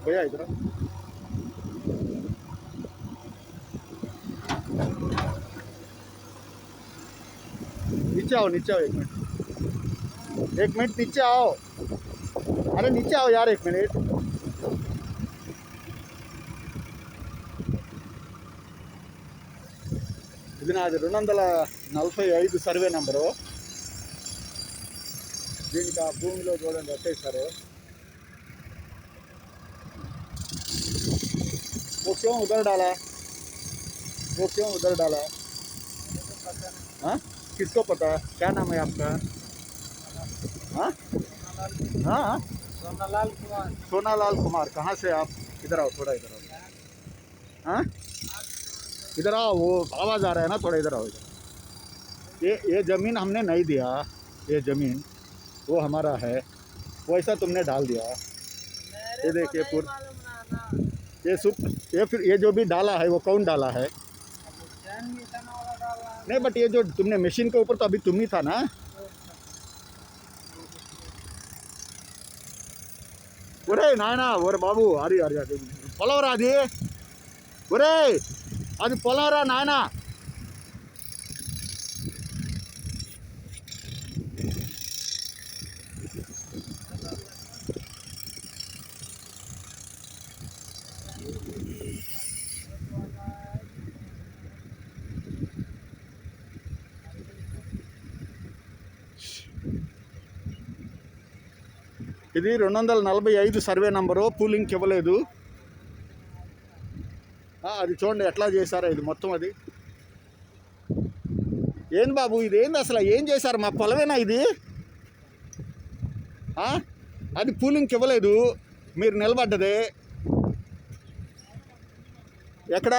भैया इधर नीचे आओ, नीचे आओ, 1 मिनट नीचे आओ। अरे नीचे आओ यार, 1 मिनट। ఇది నాది 245 సర్వే నెంబరు। దీనికి ఆ భూమిలో చూడండి కట్టేశారు। वो क्यों उधर डाला, वो क्यों उधर डाला? हाँ, किसको पता? क्या नाम है आपका? हाँ हाँ, सोनालाल कुमार। सोनालाल कुमार। कहाँ से आप? इधर आओ, थोड़ा इधर आओ। हाँ, इधर आओ, वो आवाज़ आ रहा है ना, थोड़ा इधर आओ इधर। ये ज़मीन हमने नहीं दिया, ये ज़मीन वो हमारा है, वैसा तुमने डाल दिया। ये देखिए पूरा, ये फिर ये जो भी डाला है वो कौन डाला है? नहीं, बट ये जो तुमने मशीन के ऊपर तो अभी तुम ही था ना। ఒరే నాయనా, ఒరే బాబు, అరే అరే అది పొలంరా, అది ఒరే అది పొలంరా నాయనా। ఇది 245 సర్వే నెంబరు, పూలింగ్కి ఇవ్వలేదు। అది చూడండి ఎట్లా చేశారో, ఇది మొత్తం అది ఏంది బాబు, ఇది ఏంది అసలు, ఏం చేశారు? మా పొలమేనా ఇది? అది పూలింగ్కి ఇవ్వలేదు, మీరు నిలబడ్డదే ఎక్కడ?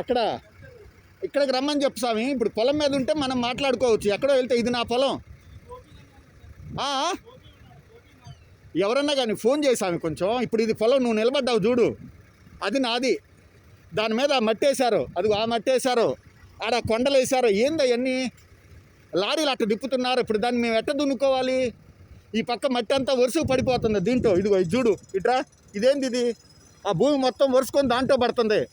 అక్కడ, ఇక్కడికి రమ్మని చెప్పు స్వామి। ఇప్పుడు పొలం మీద ఉంటే మనం మాట్లాడుకోవచ్చు, ఎక్కడో వెళ్తే ఇది నా పొలం। ఎవరన్నా కానీ ఫోన్ చేసాము కొంచెం, ఇప్పుడు ఇది పొలం, నువ్వు నిలబడ్డావు చూడు, అది నాది। దాని మీద మట్టేశారు, అది ఆ మట్టేశారు, ఆడ కొండలు వేశారు, ఏంది అవన్నీ లారీలు అట్ట దిప్పుతున్నారు। ఇప్పుడు దాన్ని మేము ఎట్ట దున్నుకోవాలి? ఈ పక్క మట్టి అంతా వరుసకు పడిపోతుంది దీంట్లో, ఇదిగో ఇది చూడు ఇట్రా, ఇదేంది ఇది? ఆ భూమి మొత్తం వరుసుకొని దాంట్లో పడుతుంది।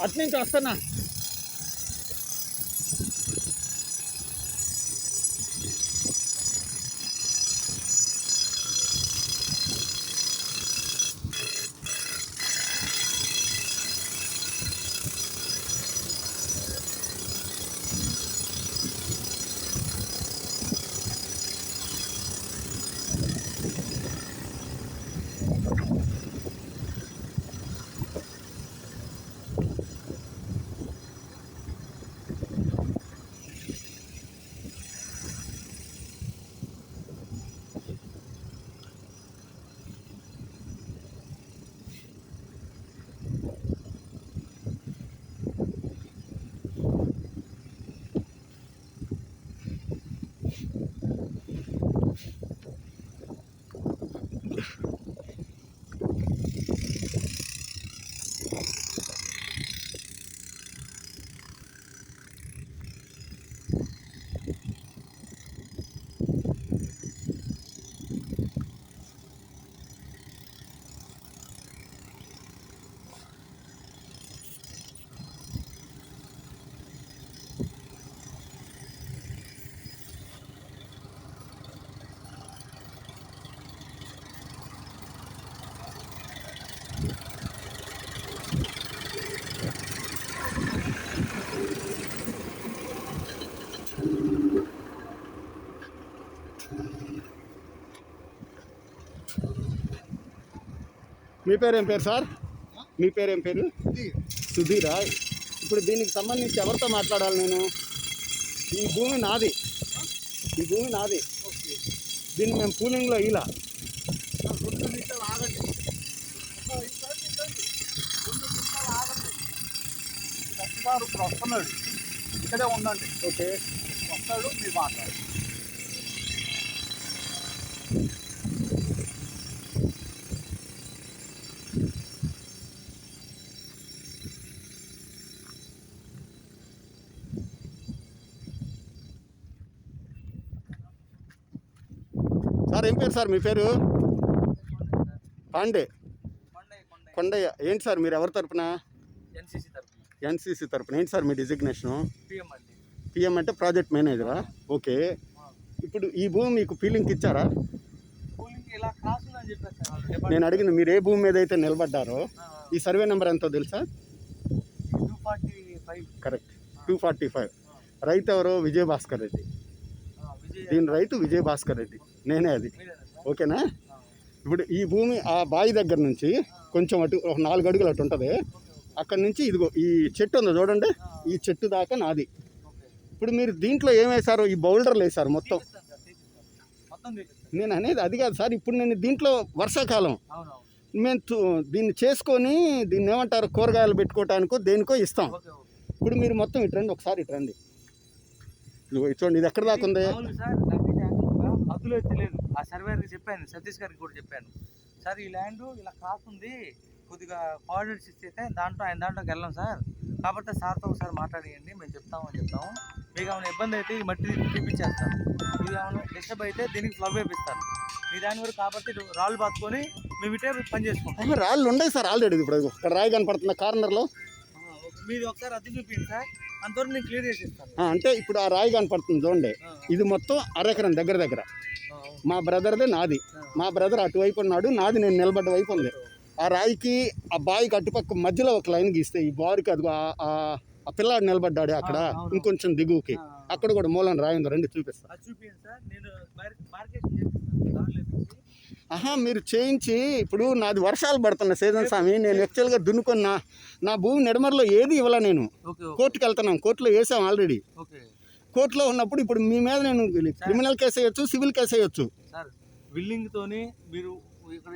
అటు నుంచి వస్తున్నా। మీ పేరు ఏం పేరు సార్? మీ పేరు ఏం పేరు? సుధీరా. ఇప్పుడు దీనికి సంబంధించి ఎవరితో మాట్లాడాలి నేను? ఈ భూమి నాది, ఈ భూమి నాది. దీన్ని మేము కూలింగ్లో ఇలా ఇప్పుడు వస్తున్నాడు, ఇక్కడే ఉండండి. ఓకే, వస్తాడు, మీరు మాట్లాడు. సార్ ఏం పేరు సార్ మీ పేరు? పాండే. కొండయ్య. ఏంటి సార్ మీరు ఎవరి తరపున? ఎన్సీసీ తరపున. ఏంటి సార్ మీ డిజిగ్నేషను? పిఎం అంటే ప్రాజెక్ట్ మేనేజరా? ఓకే. ఇప్పుడు ఈ భూమి మీకు ఫీలింగ్కి ఇచ్చారా? నేను అడిగింది మీరు ఏ భూమి మీద అయితే నిలబడ్డారో ఈ సర్వే నెంబర్ ఎంతో తెలుసా? 245. కరెక్ట్, 245. రైతు ఎవరో? విజయభాస్కర్ రెడ్డి. దీని రైతు విజయభాస్కర్ రెడ్డి, నేనే అది. ఓకేనా? ఇప్పుడు ఈ భూమి ఆ బావి దగ్గర నుంచి కొంచెం అటు ఒక 4 అడుగులు అటు ఉంటుంది. అక్కడ నుంచి ఇదిగో ఈ చెట్టు ఉందో చూడండి, ఈ చెట్టు దాకా నాది. ఇప్పుడు మీరు దీంట్లో ఏం వేశారు? ఈ బౌల్డర్లు వేశారు మొత్తం. నేను అనేది అది కాదు సార్. ఇప్పుడు నేను దీంట్లో వర్షాకాలం మేము దీన్ని చేసుకొని దీన్ని ఏమంటారు, కూరగాయలు పెట్టుకోవటానికో దేనికో ఇస్తాం. ఇప్పుడు మీరు మొత్తం ఇటు రండి, ఒకసారి ఇటు రండి. చూడండి ఇది ఎక్కడ దాకా ఉంది. అదులో తెలియదు. ఆ సర్వేర్కి చెప్పాను, సతీష్ గారికి కూడా చెప్పాను. సార్ ఈ ల్యాండ్ ఇలా కాస్తుంది, కొద్దిగా కోఆర్డినేట్స్ ఇస్తే ఆయన దాంట్లోకి వెళ్ళాం సార్. కాబట్టి సార్తో ఒకసారి మాట్లాడియండి, మేము చెప్తామని చెప్తాము. మీకు ఏమైనా ఇబ్బంది అయితే ఈ మట్టి చూపించేస్తాను. ఇది ఏమైనా డిస్టర్బ్ అయితే దీనికి ఫ్లవ్ వేపిస్తాను. మీ దాని వరకు కాబట్టి రాళ్ళు బాతుకొని మేము ఇటే పని చేసుకుంటాం. రాళ్ళు ఉన్నాయి సార్ ఆల్రెడీ. ఇప్పుడు ఇక్కడ రాయి కనపడుతున్న కార్నర్లో. మీరు ఒకసారి అద్దె చూపించండి సార్, అంతవరకు నేను క్లియర్ చేసి ఇస్తాను. అంటే ఇప్పుడు ఆ రాయి కనపడుతుంది చూడండి, ఇది మొత్తం అరెకరం దగ్గర దగ్గర. మా బ్రదర్దే నాది. మా బ్రదర్ అటువైపు ఉన్నాడు, నాది నేను నిలబడ్డ వైపు ఉంది. ఆ రాయికి ఆ బావికి అటుపక్క మధ్యలో ఒక లైన్ గీస్తే ఈ బావికి అది ఆ పిల్లాడు నిలబడ్డాడు అక్కడ ఇంకొంచెం దిగువకి, అక్కడ కూడా మూలం రాయి ఉంది. రండి చూపిస్తాను. మీరు చేయించి ఇప్పుడు నాది వర్షాలు పడుతున్న సీజన్ స్వామి. నేను యాక్చువల్గా దున్నుకున్నా నా భూమి నిడమరలో ఏది ఇవ్వాల. నేను కోర్టుకు వెళ్తున్నాను, కోర్టులో వేసాం ఆల్రెడీ. కోర్టులో ఉన్నప్పుడు ఇప్పుడు మీ మీద నేను క్రిమినల్ కేసు వేయొచ్చు, సివిల్ కేసు వేయొచ్చు. సార్ బిల్డింగ్ తోని మీరు ఇక్కడ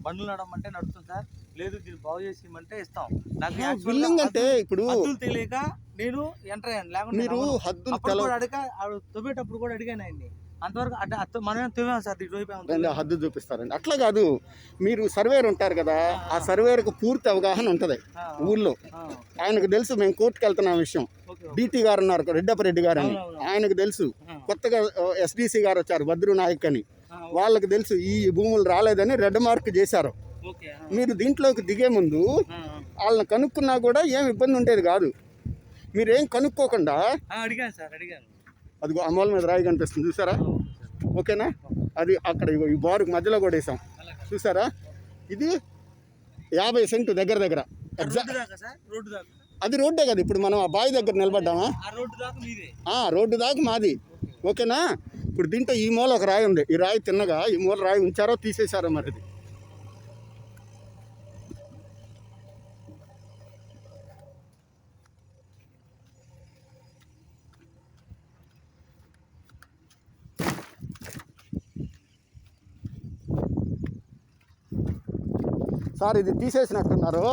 బండ్లు నడమంటే నడుస్తుంది సార్, లేదు దీన్ని బాగు చేసి ఇవ్వమంటే ఇస్తాం. నాకు బిల్డింగ్ అంటే ఇప్పుడు తెలియక నేను ఎంటర్ అయ్యాను. లేకుంటే మీరు హద్దులు తవ్వేటప్పుడు కూడా అడిగాను ఆయన్ని. అంతవరకు మనమే తవ్వాం సార్. హద్దు చూపిస్తారండి. అట్లా కాదు, మీరు సర్వేర్ ఉంటారు కదా, ఆ సర్వేర్కు పూర్తి అవగాహన ఉంటుంది ఊళ్ళో. ఆయనకు తెలుసు మేము కోర్టుకు వెళ్తున్న విషయం. డిటి గారు ఉన్నారు, రెడ్డప్పరెడ్డి గారు అని, ఆయనకు తెలుసు. కొత్తగా ఎస్డిసి గారు వచ్చారు, భద్రు నాయక్ అని, వాళ్ళకి తెలుసు ఈ భూములు రాలేదని రెడ్ మార్క్ చేశారు. మీరు దీంట్లోకి దిగే ముందు వాళ్ళని కనుక్కున్నా కూడా ఏం ఇబ్బంది ఉండేది కాదు. మీరేం కనుక్కోకుండా అడిగాను సార్, అడిగాను. అదిగో అమ్మోల మీద రాయి కనిపిస్తుంది చూసారా? ఓకేనా? అది అక్కడ ఈ బారుకు మధ్యలో కూడా వేసాం చూసారా? ఇది 50 సెంటు దగ్గర దగ్గర. అది రోడ్డే కదా. ఇప్పుడు మనం ఆ బావి దగ్గర నిలబడ్డామా? రోడ్డు దాకా మాది. ఓకేనా? ఇప్పుడు దీంట్లో ఈ మూల ఒక రాయి ఉంది. ఈ రాయి తిన్నగా ఈ మూల రాయి ఉంచారో తీసేశారో మరి. సార్ ఇది తీసేసినట్టున్నారు.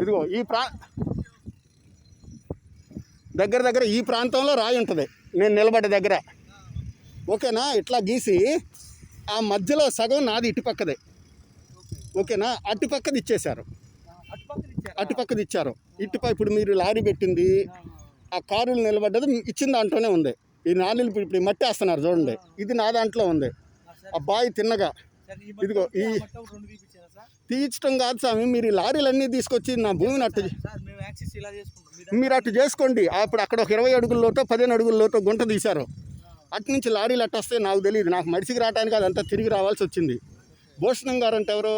ఇదిగో ఈ దగ్గర దగ్గర ఈ ప్రాంతంలో రాయి ఉంటుంది నేను నిలబడ్డ దగ్గర. ఓకేనా? ఇట్లా గీసి ఆ మధ్యలో సగం నాది ఇటుపక్కదే. ఓకేనా? అటుపక్కది ఇచ్చేశారు, అటుపక్కది ఇచ్చారు. ఇప్పుడు మీరు లారీ పెట్టింది ఆ కారులు నిలబడ్డది ఇచ్చిన దాంట్లోనే ఉంది. ఈ నాలుగు ఇప్పుడు మట్టి వేస్తున్నారు చూడండి, ఇది నా దాంట్లో ఉంది. ఆ బావి తిన్నగా ఇదిగో ఈ తీయించడం కాదు స్వామి, మీరు లారీలన్నీ తీసుకొచ్చి నా భూమిని అట్టు మీరు అట్టు చేసుకోండి. అప్పుడు అక్కడ ఒక 20 అడుగుల లోతో 15 అడుగుల లోతో గుంట తీశారు. అటు నుంచి లారీలు అట్టు వస్తే నాకు తెలియదు. నాకు మడిసికి రావడానికి అదంతా తిరిగి రావాల్సి వచ్చింది. భూషణం గారు అంటే ఎవరు?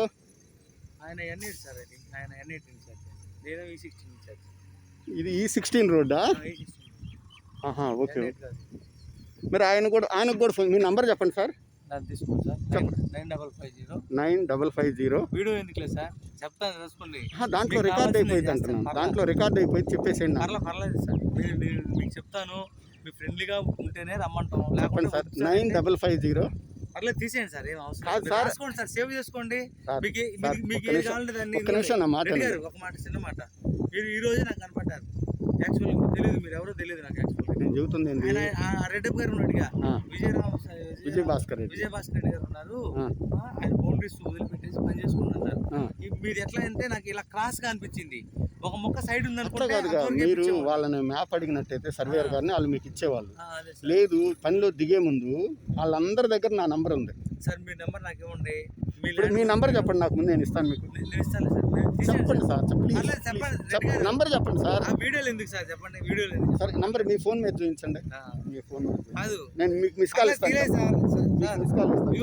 ఇది E16 రోడ్డా? ఓకే. మరి ఆయనకు కూడా మీ నంబర్ చెప్పండి సార్. దాన్ని తీసుకోండి సార్. చెప్పండి. 9550. 9550. వీడియో ఎందుకులే సార్, చెప్తాను తెలుసుకోండి. దాంట్లో మీకు రికార్డ్ కావాల్సింది అయిపోయింది చేస్తాను, అంటున్నాను. పర్లేదు. దాంట్లో రికార్డ్ అయిపోయి చెప్పేసేయండి నాకు. పర్లేదు సార్, నేను మీకు చెప్తాను. మీ ఫ్రెండ్లీగా ఉంటేనే రమ్మంటాం, చెప్పండి సార్. లేకపోతే 9550. పర్లేదు తీసేయండి సార్, ఏం అవసరం కాదు లేదు. సార్. రాసుకోండి సార్, సేవ్ చేసుకోండి. సార్, మీకు సార్, మీకు ఒక్క ఏది నిమిషం, కావాలంటే దాన్ని ఒక్క నిమిషం నా మాట రెడ్డి వినండి. గారు, ఒక మాట, చిన్న మాట. మీరు ఈ రోజే నాకు కనపడ్డారు. యాక్చువల్లీ మీకు తెలియదు, మీరు ఎవరో తెలియదు నాకు. యాక్చువల్లీ నేను చెబుతుంది ఏంది? ఆయన ఆ రెడ్డి గారు ఉన్నాడుగా, ఆ, విజయ భాస్కర్ రెడ్డి. విజయభాస్కర్ రెడ్డి గారు ఉన్నారు. ఆ. ఆయన బౌండరీస్ వదిలిపెట్టేసి పని చేసుకుంటున్నారు సార్. ఆ. మీది ఎట్లా అంటే నాకు ఇలా క్రాస్ గా అనిపించింది. ఒక మొక్క సైడ్ అట్లా ఉందనుకుంటే కాదుగా, అంతవరకే మీరు ఇప్పించేవాళ్ళు. వాళ్ళని మ్యాప్ అడిగినట్టయితే సర్వేయర్ గారిని వాళ్ళు మీకు ఇచ్చేవాళ్ళు. అదే సార్. లేదు, పనిలో దిగే ముందు వాళ్ళందరి దగ్గర నా నంబర్ ఉంది. సార్ మీ నెంబర్ నాకు ఇవ్వండి. ఇప్పుడు మీ నంబర్ చెప్పండి నాకు, ముందు నేను ఇస్తాను మీకు. నేను ఇస్తాను సార్, మీరు తీసేయండి చెప్పండి సార్. Sir, please. పర్లేదు, చెప్పండి. చెప్పండి, నంబర్ చెప్పండి సార్. ఆ వీడియోలు ఎందుకు సార్, చెప్పండి. వీడియోలు ఎందుకు? సరే, నంబర్ మీ ఫోన్ మీద చూపించండి. ఆ, మీ ఫోన్ మీద చూపించండి. కాదు నేను మీకు మిస్ కాల్ పర్లేదు, ఇస్తాను. తీలే సార్. మీకు సార్ మిస్ కాల్ ఇస్తాను. ఇదిగోండి.